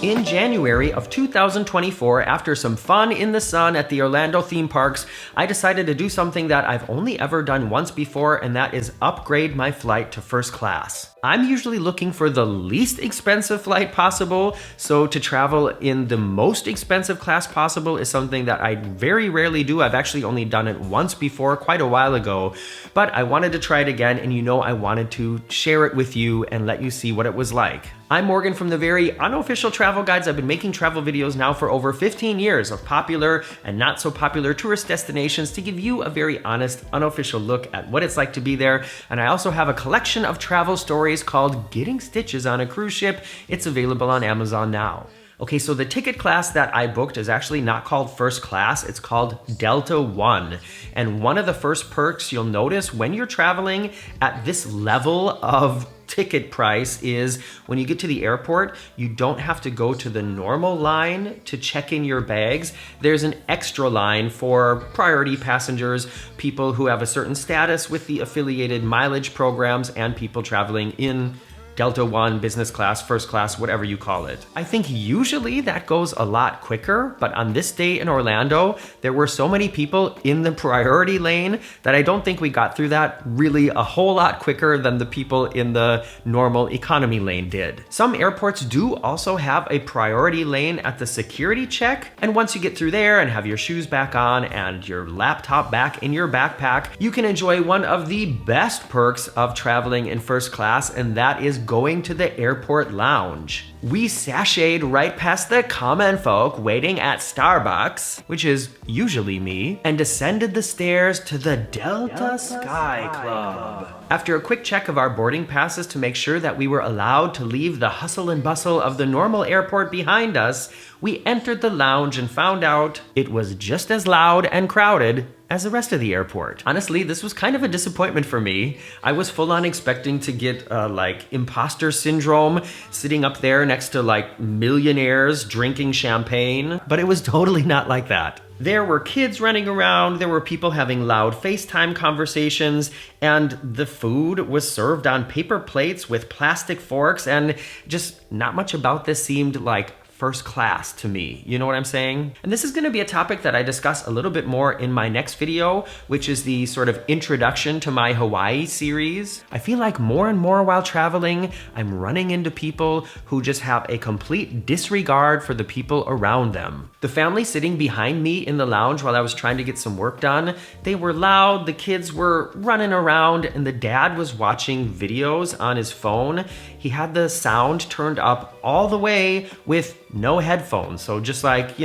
In January of 2024, after some fun in the sun at the Orlando theme parks, I decided to do something that I've only ever done once before, and that is upgrade my flight to first class. I'm usually looking for the least expensive flight possible, so to travel in the most expensive class possible is something that I very rarely do. I've actually only done it once before, quite a while ago, but I wanted to try it again, and I wanted to share it with you and let you see what it was like. I'm Morgan from the very unofficial travel guides. I've been making travel videos now for over 15 years of popular and not so popular tourist destinations to give you a very honest, unofficial look at what it's like to be there. And I also have a collection of travel stories called Getting Stitches on a Cruise Ship. It's available on Amazon now. Okay, so the ticket class that I booked is actually not called first class, it's called Delta One. And one of the first perks you'll notice when you're traveling at this level of ticket price is when you get to the airport, you don't have to go to the normal line to check in your bags. There's an extra line for priority passengers, people who have a certain status with the affiliated mileage programs, and people traveling in Delta One, business class, first class, whatever you call it. I think usually that goes a lot quicker, but on this day in Orlando, there were so many people in the priority lane that I don't think we got through that really a whole lot quicker than the people in the normal economy lane did. Some airports do also have a priority lane at the security check, and once you get through there and have your shoes back on and your laptop back in your backpack, you can enjoy one of the best perks of traveling in first class, and that is going to the airport lounge. We sashayed right past the common folk waiting at Starbucks, which is usually me, and descended the stairs to the Delta Sky Club. After a quick check of our boarding passes to make sure that we were allowed to leave the hustle and bustle of the normal airport behind us, we entered the lounge and found out it was just as loud and crowded as the rest of the airport. Honestly, this was kind of a disappointment for me. I was full on expecting to get imposter syndrome sitting up there next to millionaires drinking champagne, but it was totally not like that. There were kids running around, there were people having loud FaceTime conversations, and the food was served on paper plates with plastic forks, and just not much about this seemed like first class to me. You know what I'm saying? And this is going to be a topic that I discuss a little bit more in my next video, which is the sort of introduction to my Hawaii series. I feel like more and more while traveling, I'm running into people who just have a complete disregard for the people around them. The family sitting behind me in the lounge while I was trying to get some work done, they were loud, the kids were running around, and the dad was watching videos on his phone. He had the sound turned up all the way with no headphones. So just like,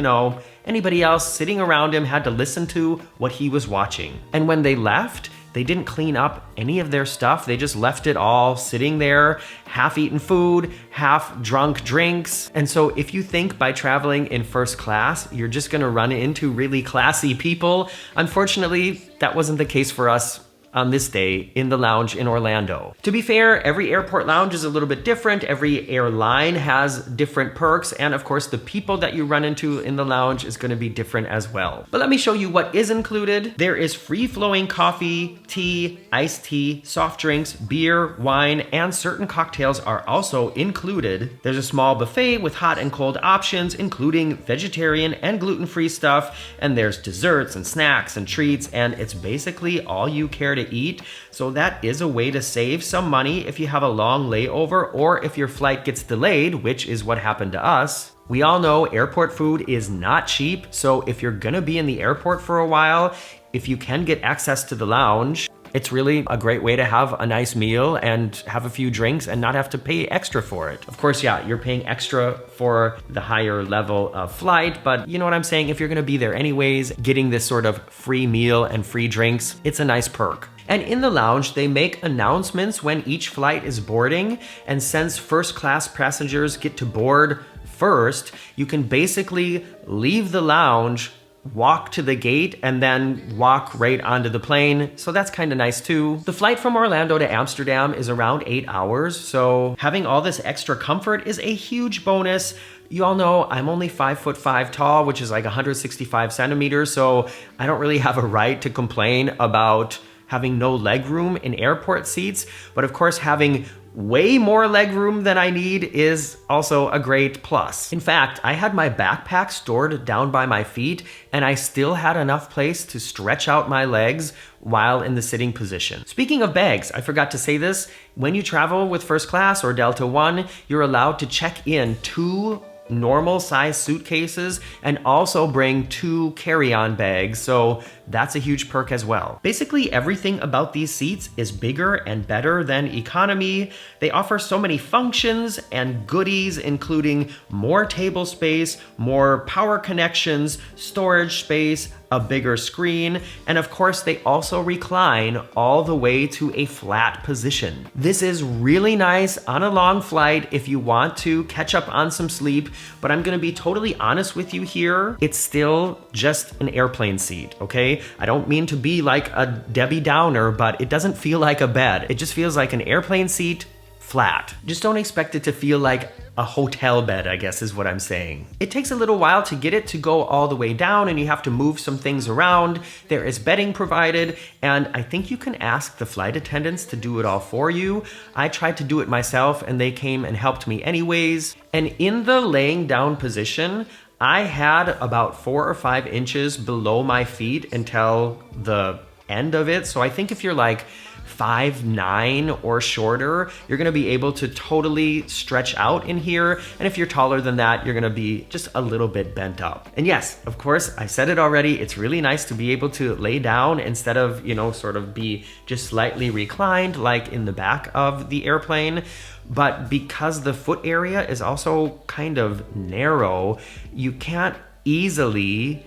anybody else sitting around him had to listen to what he was watching. And when they left, they didn't clean up any of their stuff. They just left it all sitting there, half-eaten food, half-drunk drinks. And so if you think by traveling in first class, you're just gonna run into really classy people, unfortunately, that wasn't the case for us on this day in the lounge in Orlando. To be fair, every airport lounge is a little bit different. Every airline has different perks. And of course, the people that you run into in the lounge is gonna be different as well. But let me show you what is included. There is free-flowing coffee, tea, iced tea, soft drinks, beer, wine, and certain cocktails are also included. There's a small buffet with hot and cold options, including vegetarian and gluten-free stuff. And there's desserts and snacks and treats, and it's basically all you care to eat. So that is a way to save some money if you have a long layover or if your flight gets delayed, which is what happened to us. We all know airport food is not cheap, so if you're gonna be in the airport for a while, if you can get access to the lounge, it's really a great way to have a nice meal and have a few drinks and not have to pay extra for it. Of course, yeah, you're paying extra for the higher level of flight, but you know what I'm saying? If you're gonna be there anyways, getting this sort of free meal and free drinks, it's a nice perk. And in the lounge, they make announcements when each flight is boarding, and since first class passengers get to board first, you can basically leave the lounge, walk to the gate, and then walk right onto the plane. So that's kind of nice too. The flight from Orlando to Amsterdam is around 8 hours, so having all this extra comfort is a huge bonus. You all know I'm only 5'5" tall, which is like 165 centimeters, so I don't really have a right to complain about having no leg room in airport seats. But of course, having way more leg room than I need is also a great plus. In fact, I had my backpack stored down by my feet, and I still had enough place to stretch out my legs while in the sitting position. Speaking of bags, I forgot to say this. When you travel with first class or Delta One, you're allowed to check in 2 normal size suitcases and also bring 2 carry-on bags, so that's a huge perk as well. Basically everything about these seats is bigger and better than economy. They offer so many functions and goodies, including more table space, more power connections, storage space, a bigger screen, and of course they also recline all the way to a flat position. This is really nice on a long flight if you want to catch up on some sleep, but I'm gonna be totally honest with you here. It's still just an airplane seat, okay? I don't mean to be like a Debbie Downer, but it doesn't feel like a bed. It just feels like an airplane seat flat. Just don't expect it to feel like a hotel bed, I guess is what I'm saying. It takes a little while to get it to go all the way down, and you have to move some things around. There is bedding provided, and I think you can ask the flight attendants to do it all for you. I tried to do it myself, and they came and helped me anyways. And in the laying down position, I had about 4 or 5 inches below my feet until the end of it. So I think if you're like 5'9" or shorter, you're gonna be able to totally stretch out in here. And if you're taller than that, you're gonna be just a little bit bent up. And yes, of course, I said it already, it's really nice to be able to lay down instead of, sort of be just slightly reclined like in the back of the airplane. But because the foot area is also kind of narrow, you can't easily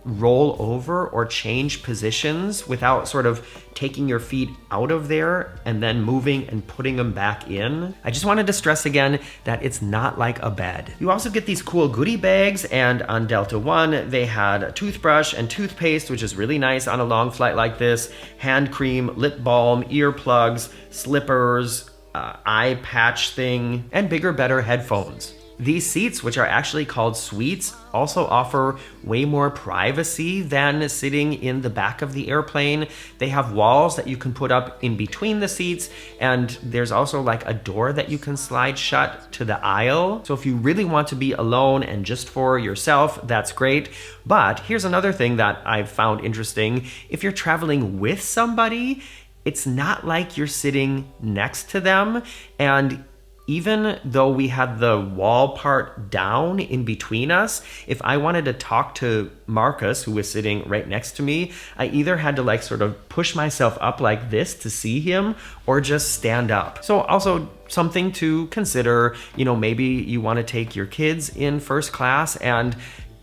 roll over or change positions without sort of taking your feet out of there and then moving and putting them back in. I just wanted to stress again that it's not like a bed. You also get these cool goodie bags, and on Delta One, they had a toothbrush and toothpaste, which is really nice on a long flight like this, hand cream, lip balm, earplugs, slippers, eye patch thing, and bigger, better headphones. These seats, which are actually called suites, also offer way more privacy than sitting in the back of the airplane. They have walls that you can put up in between the seats, and there's also like a door that you can slide shut to the aisle. So if you really want to be alone and just for yourself, that's great. But here's another thing that I've found interesting. If you're traveling with somebody, it's not like you're sitting next to them, and even though we had the wall part down in between us, if I wanted to talk to Marcus, who was sitting right next to me, I either had to like sort of push myself up like this to see him or just stand up. So also something to consider, maybe you want to take your kids in first class and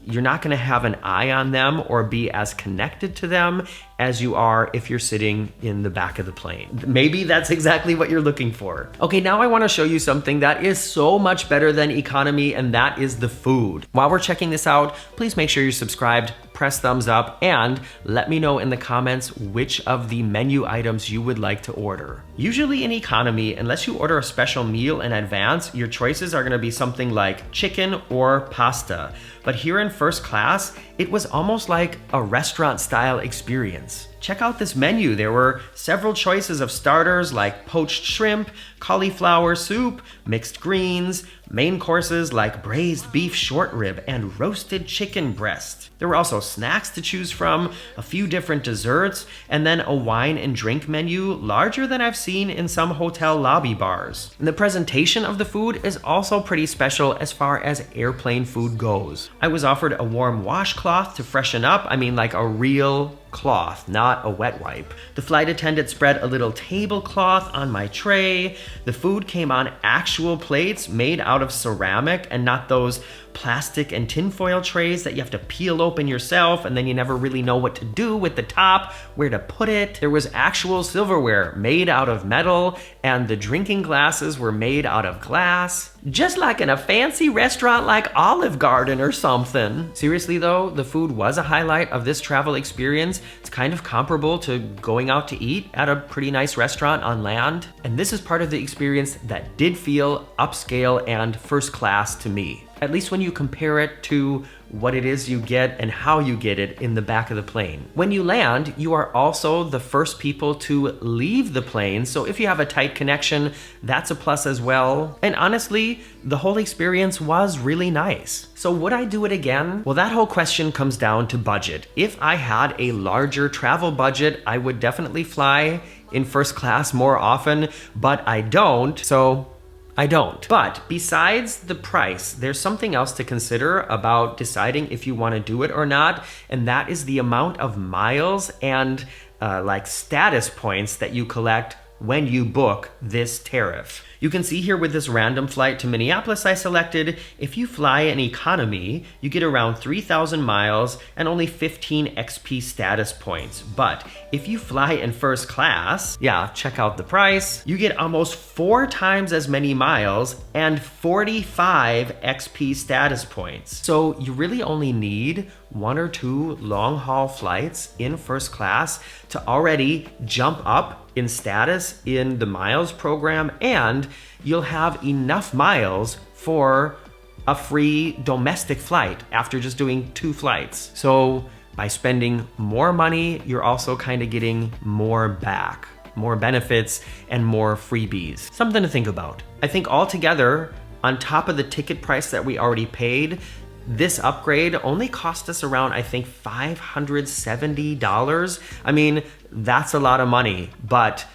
you're not going to have an eye on them or be as connected to them as you are if you're sitting in the back of the plane. Maybe that's exactly what you're looking for. Okay, now I want to show you something that is so much better than economy, and that is the food. While we're checking this out, please make sure you're subscribed, press thumbs up, and let me know in the comments which of the menu items you would like to order. Usually in economy, unless you order a special meal in advance, your choices are going to be something like chicken or pasta. But here in first class, it was almost like a restaurant-style experience. Check out this menu. There were several choices of starters like poached shrimp, cauliflower soup, mixed greens, main courses like braised beef short rib and roasted chicken breast. There were also snacks to choose from, a few different desserts, and then a wine and drink menu larger than I've seen in some hotel lobby bars. And the presentation of the food is also pretty special as far as airplane food goes. I was offered a warm washcloth to freshen up. I mean like a real cloth, not a wet wipe. The flight attendant spread a little tablecloth on my tray. The food came on actual plates made out of ceramic and not those plastic and tinfoil trays that you have to peel open yourself and then you never really know what to do with the top, where to put it. There was actual silverware made out of metal, and the drinking glasses were made out of glass. Just like in a fancy restaurant like Olive Garden or something. Seriously though, the food was a highlight of this travel experience. It's kind of comparable to going out to eat at a pretty nice restaurant on land. And this is part of the experience that did feel upscale and first class to me. At least when you compare it to what it is you get and how you get it in the back of the plane. When you land, you are also the first people to leave the plane, so if you have a tight connection, that's a plus as well. And honestly, the whole experience was really nice. So would I do it again? Well, that whole question comes down to budget. If I had a larger travel budget, I would definitely fly in first class more often, but I don't, so I don't. But besides the price, there's something else to consider about deciding if you want to do it or not, and that is the amount of miles and like status points that you collect when you book this tariff. You can see here with this random flight to Minneapolis I selected, if you fly in economy, you get around 3,000 miles and only 15 XP status points. But if you fly in first class, yeah, check out the price, you get almost 4 times as many miles and 45 XP status points. So you really only need 1 or 2 long haul flights in first class to already jump up in status in the miles program, and you'll have enough miles for a free domestic flight after just doing 2 flights. So by spending more money, you're also kind of getting more back, more benefits and more freebies. Something to think about. I think altogether, on top of the ticket price that we already paid, this upgrade only cost us around, I think, $570. I mean, that's a lot of money, but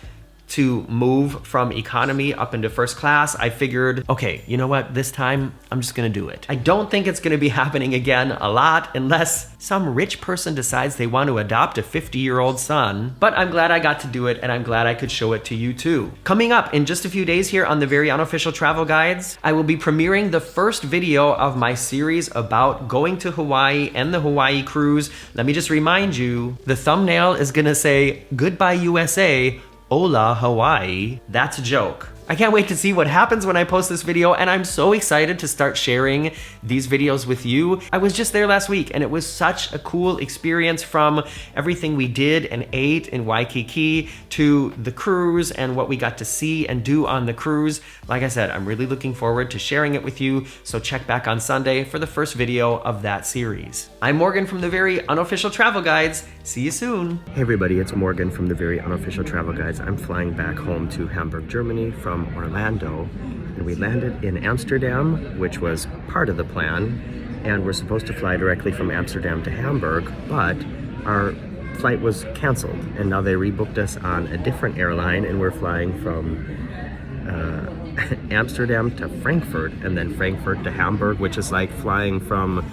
to move from economy up into first class, I figured, okay, you know what, this time I'm just gonna do it. I don't think it's gonna be happening again a lot unless some rich person decides they want to adopt a 50-year-old son, but I'm glad I got to do it and I'm glad I could show it to you too. Coming up in just a few days here on the Very Unofficial Travel Guides, I will be premiering the first video of my series about going to Hawaii and the Hawaii cruise. Let me just remind you, the thumbnail is gonna say, "Goodbye USA, Hola Hawaii." That's a joke. I can't wait to see what happens when I post this video, and I'm so excited to start sharing these videos with you. I was just there last week and it was such a cool experience, from everything we did and ate in Waikiki to the cruise and what we got to see and do on the cruise. Like I said, I'm really looking forward to sharing it with you, so check back on Sunday for the first video of that series. I'm Morgan from the Very Unofficial Travel Guides. See you soon. Hey everybody, it's Morgan from the Very Unofficial Travel Guides. I'm flying back home to Hamburg, Germany from Orlando, and we landed in Amsterdam, which was part of the plan, and we're supposed to fly directly from Amsterdam to Hamburg, but our flight was canceled, and now they rebooked us on a different airline, and we're flying from Amsterdam to Frankfurt, and then Frankfurt to Hamburg, which is like flying from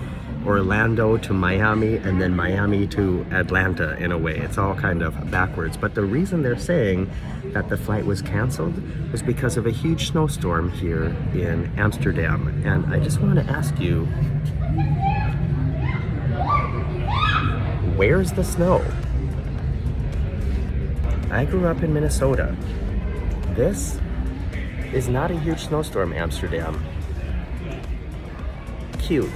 Orlando to Miami and then Miami to Atlanta in a way. It's all kind of backwards. But the reason they're saying that the flight was canceled was because of a huge snowstorm here in Amsterdam. And I just want to ask you, where's the snow? I grew up in Minnesota. This is not a huge snowstorm, Amsterdam. Cute.